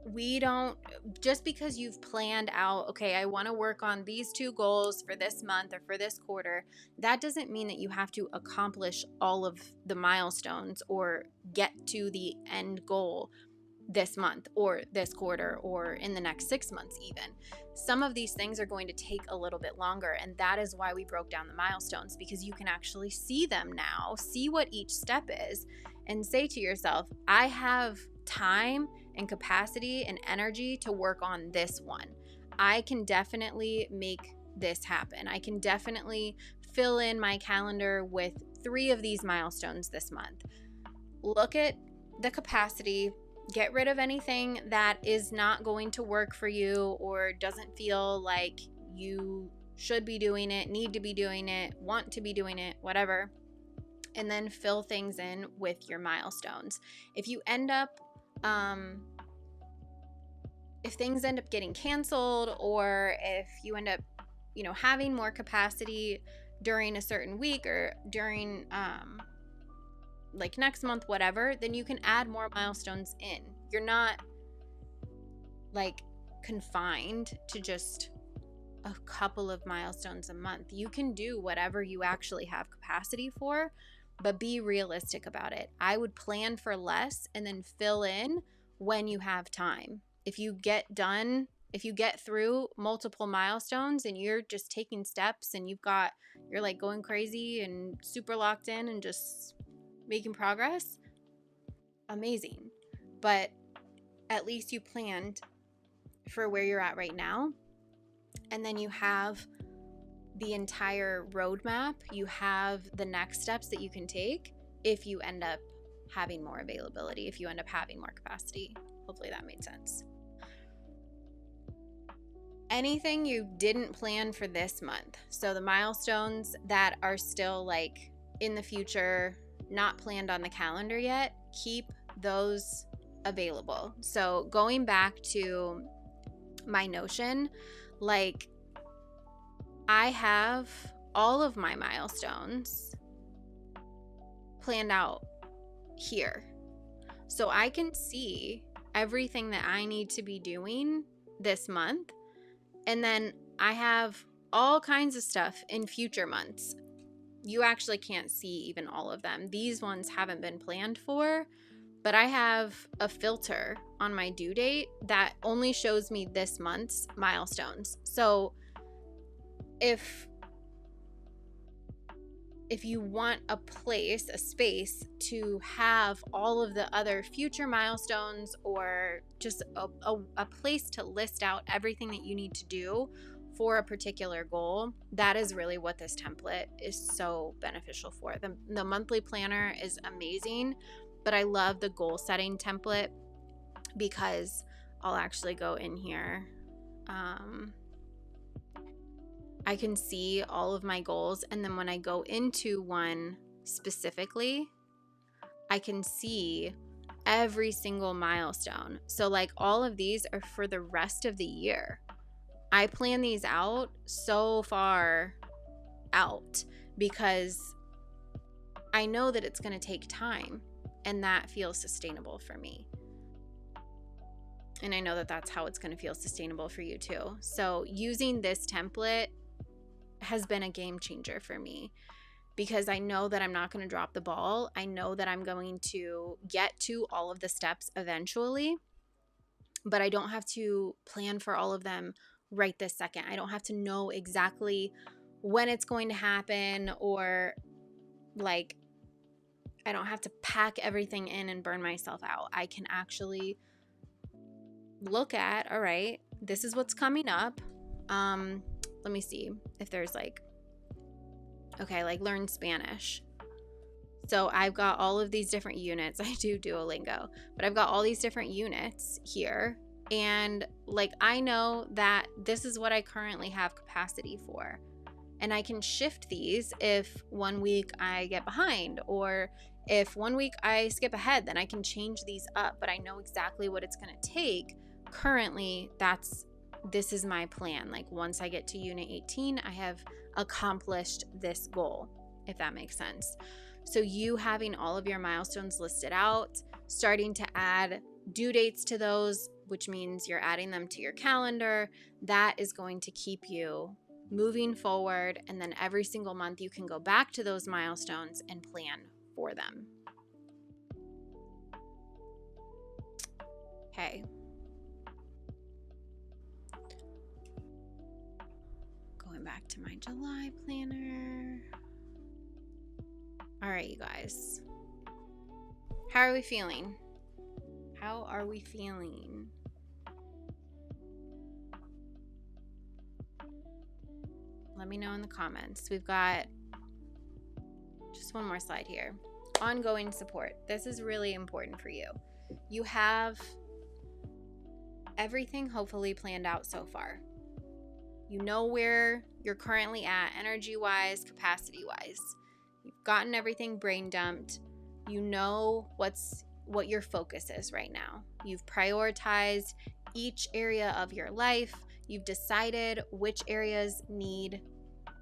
we don't, just because you've planned out, okay, I want to work on these 2 goals for this month or for this quarter, that doesn't mean that you have to accomplish all of the milestones or get to the end goal this month or this quarter or in the next 6 months even. Some of these things are going to take a little bit longer, and that is why we broke down the milestones, because you can actually see them now, see what each step is, and say to yourself, I have time and capacity and energy to work on this one. I can definitely make this happen. I can definitely fill in my calendar with 3 of these milestones this month. Look at the capacity Get rid of anything that is not going to work for you or doesn't feel like you should be doing it, need to be doing it, want to be doing it, whatever. And then fill things in with your milestones. If you end up, if things end up getting canceled, or if you end up, having more capacity during a certain week or during, like next month, whatever, then you can add more milestones in. You're not like confined to just a couple of milestones a month. You can do whatever you actually have capacity for, but be realistic about it. I would plan for less and then fill in when you have time. If you get through multiple milestones and you're just taking steps and you're like going crazy and super locked in and just making progress, amazing. But at least you planned for where you're at right now. And then you have the entire roadmap. You have the next steps that you can take if you end up having more availability, if you end up having more capacity. Hopefully that made sense. Anything you didn't plan for this month, so the milestones that are still like in the future, not planned on the calendar yet, keep those available. So going back to my Notion, like I have all of my milestones planned out here. So I can see everything that I need to be doing this month. And then I have all kinds of stuff in future months. You actually can't see even all of them. These ones haven't been planned for, but I have a filter on my due date that only shows me this month's milestones. So if you want a space to have all of the other future milestones, or just a place to list out everything that you need to do for a particular goal, that is really what this template is so beneficial for. The monthly planner is amazing, but I love the goal setting template because I'll actually go in here. I can see all of my goals, and then when I go into one specifically, I can see every single milestone. So like all of these are for the rest of the year. I plan these out so far out because I know that it's going to take time, and that feels sustainable for me. And I know that that's how it's going to feel sustainable for you too. So using this template has been a game changer for me because I know that I'm not going to drop the ball. I know that I'm going to get to all of the steps eventually, but I don't have to plan for all of them right this second. I don't have to know exactly when it's going to happen, or like I don't have to pack everything in and burn myself out. I can actually look at, all right, this is what's coming up. Let me see if there's like learn Spanish. So I've got all of these different units. I do Duolingo, but I've got all these different units here. And like, I know that this is what I currently have capacity for. And I can shift these if 1 week I get behind, or if 1 week I skip ahead, then I can change these up. But I know exactly what it's going to take. Currently, this is my plan. Like once I get to unit 18, I have accomplished this goal, if that makes sense. So you having all of your milestones listed out, starting to add due dates to those, which means you're adding them to your calendar, that is going to keep you moving forward. And then every single month you can go back to those milestones and plan for them. Okay. Going back to my July planner. All right, you guys. How are we feeling? How are we feeling? Let me know in the comments. We've got just one more slide here. Ongoing support. This is really important for you. you have everything hopefully planned out so far. You know where you're currently at, energy-wise, capacity-wise. You've gotten everything brain dumped. You know what your focus is right now. You've prioritized each area of your life. You've decided which areas need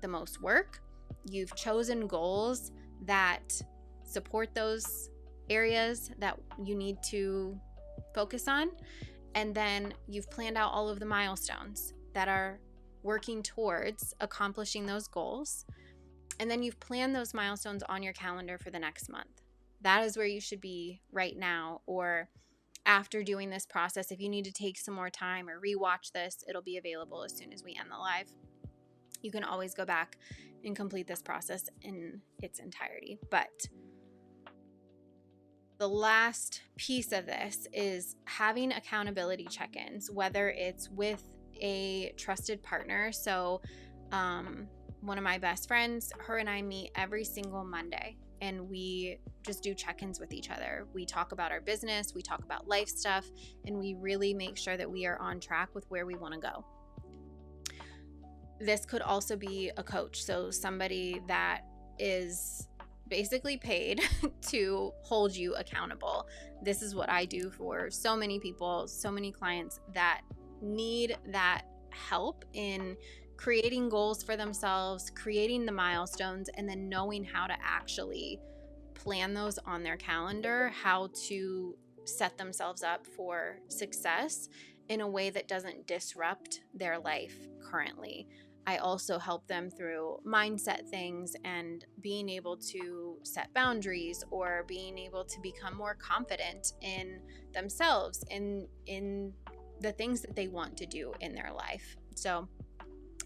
the most work. You've chosen goals that support those areas that you need to focus on. And then you've planned out all of the milestones that are working towards accomplishing those goals. And then you've planned those milestones on your calendar for the next month. That is where you should be right now, or after doing this process. If you need to take some more time or rewatch this, it'll be available as soon as we end the live. You can always go back and complete this process in its entirety. But the last piece of this is having accountability check-ins, whether it's with a trusted partner. So one of my best friends, her and I meet every single Monday, and we just do check-ins with each other. We talk about our business, we talk about life stuff, and we really make sure that we are on track with where we want to go. This could also be a coach, so somebody that is basically paid to hold you accountable. This is what I do for so many people, so many clients that need that help in creating goals for themselves, creating the milestones, and then knowing how to actually plan those on their calendar, how to set themselves up for success in a way that doesn't disrupt their life currently. I also help them through mindset things and being able to set boundaries, or being able to become more confident in themselves and in the things that they want to do in their life. So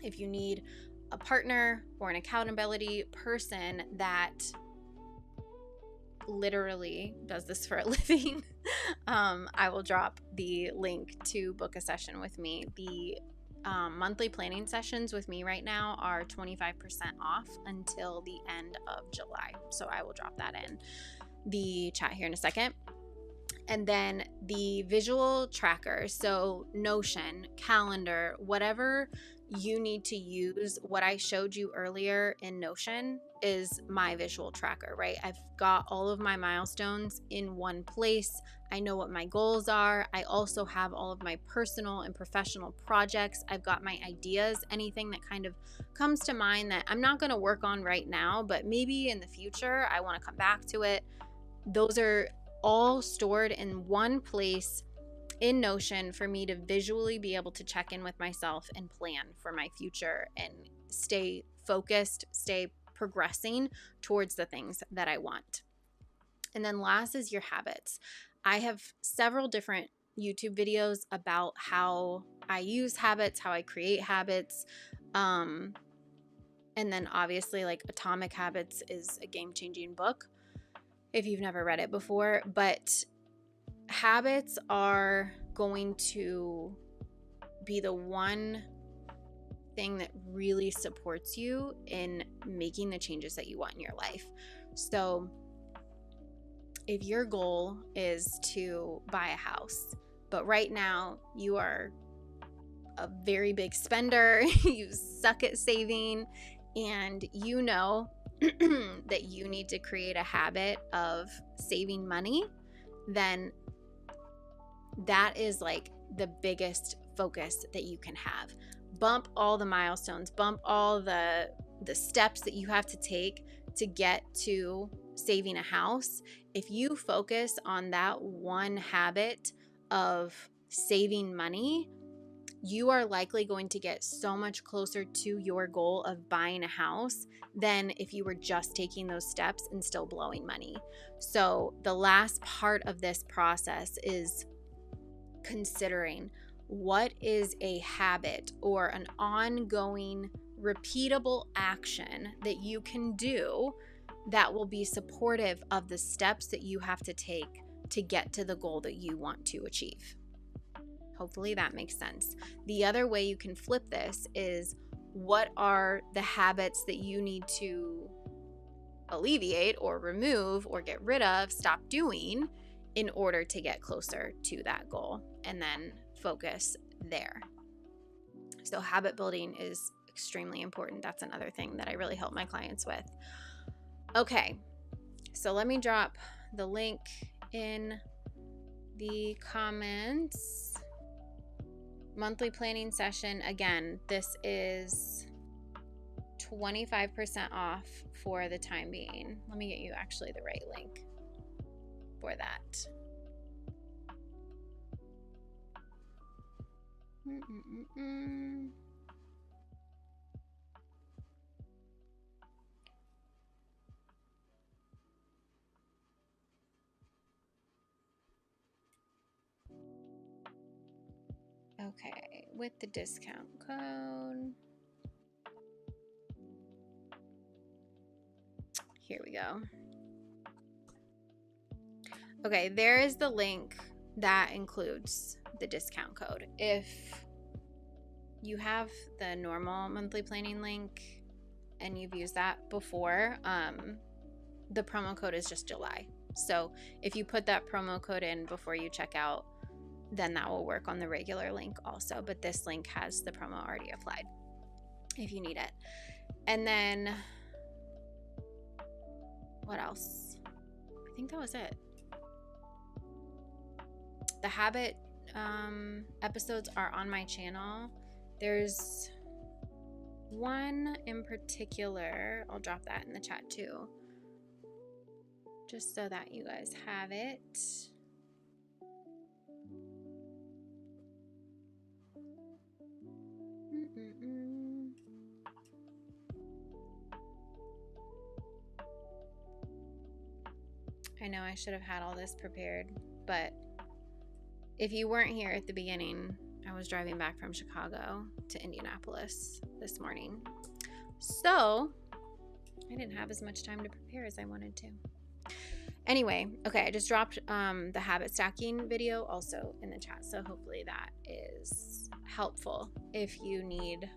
if you need a partner or an accountability person that literally does this for a living, I will drop the link to book a session with me. The monthly planning sessions with me right now are 25% off until the end of July. So I will drop that in the chat here in a second. And then the visual tracker, so Notion, calendar, whatever you need to use. What I showed you earlier in Notion is my visual tracker, right? I've got all of my milestones in one place. I know what my goals are. I also have all of my personal and professional projects. I've got my ideas, anything that kind of comes to mind that I'm not going to work on right now, but maybe in the future I want to come back to it. Those are all stored in one place in Notion for me to visually be able to check in with myself and plan for my future and stay focused, stay progressing towards the things that I want. And then last is your habits. I have several different YouTube videos about how I use habits, how I create habits. And then obviously, like, Atomic Habits is a game-changing book if you've never read it before. But habits are going to be the one thing that really supports you in making the changes that you want in your life. So if your goal is to buy a house, but right now you are a very big spender, you suck at saving, and you know that you need to create a habit of saving money, then that is like the biggest focus that you can have. Bump all the milestones, bump all the steps that you have to take to get to saving a house. If you focus on that one habit of saving money, you are likely going to get so much closer to your goal of buying a house than if you were just taking those steps and still blowing money. So the last part of this process is considering what is a habit or an ongoing repeatable action that you can do that will be supportive of the steps that you have to take to get to the goal that you want to achieve. Hopefully that makes sense. The other way you can flip this is, what are the habits that you need to alleviate or remove or get rid of, stop doing in order to get closer to that goal, and then focus there. So habit building is extremely important. That's another thing that I really help my clients with. Okay, so let me drop the link in the comments. Monthly planning session. Again, this is 25% off for the time being. Let me get you actually the right link for that. Okay, with the discount code. Here we go. Okay, there is the link that includes the discount code. If you have the normal monthly planning link and you've used that before, the promo code is just July. So if you put that promo code in before you check out, then that will work on the regular link also. But this link has the promo already applied if you need it. And then what else? I think that was it. The habit episodes are on my channel. There's one in particular. I'll drop that in the chat too, just so that you guys have it. I know I should have had all this prepared, but if you weren't here at the beginning, I was driving back from Chicago to Indianapolis this morning. So I didn't have as much time to prepare as I wanted to. Anyway, okay, I just dropped the habit stacking video also in the chat. So hopefully that is helpful if you need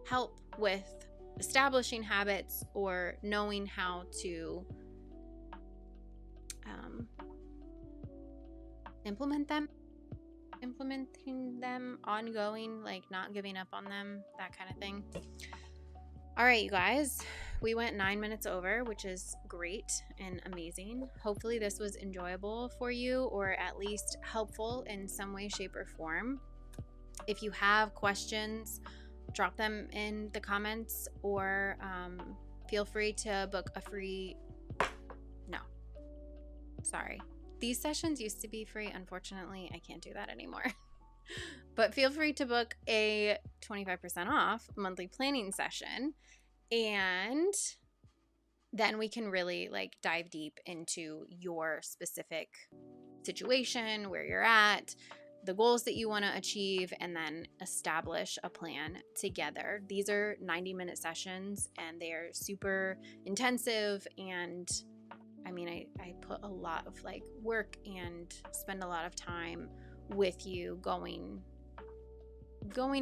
help with establishing habits or knowing how to implementing them ongoing, like not giving up on them, that kind of thing. All right, you guys, we went 9 minutes over, which is great and amazing. Hopefully this was enjoyable for you, or at least helpful in some way, shape, or form. If you have questions, drop them in the comments, or feel free to book a free, these sessions used to be free. Unfortunately, I can't do that anymore. But feel free to book a 25% off monthly planning session, and then we can really like dive deep into your specific situation, where you're at, the goals that you want to achieve, and then establish a plan together. These are 90-minute sessions, and they are super intensive, and I mean, I put a lot of like work and spend a lot of time with you going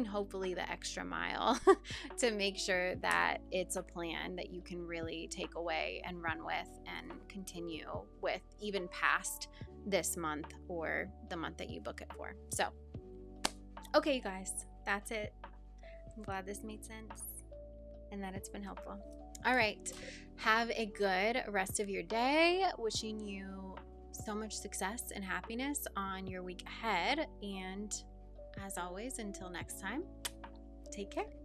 hopefully the extra mile to make sure that it's a plan that you can really take away and run with and continue with even past this month or the month that you book it for. So, okay, you guys, that's it. I'm glad this made sense and that it's been helpful. All right, have a good rest of your day. Wishing you so much success and happiness on your week ahead. And as always, until next time, take care.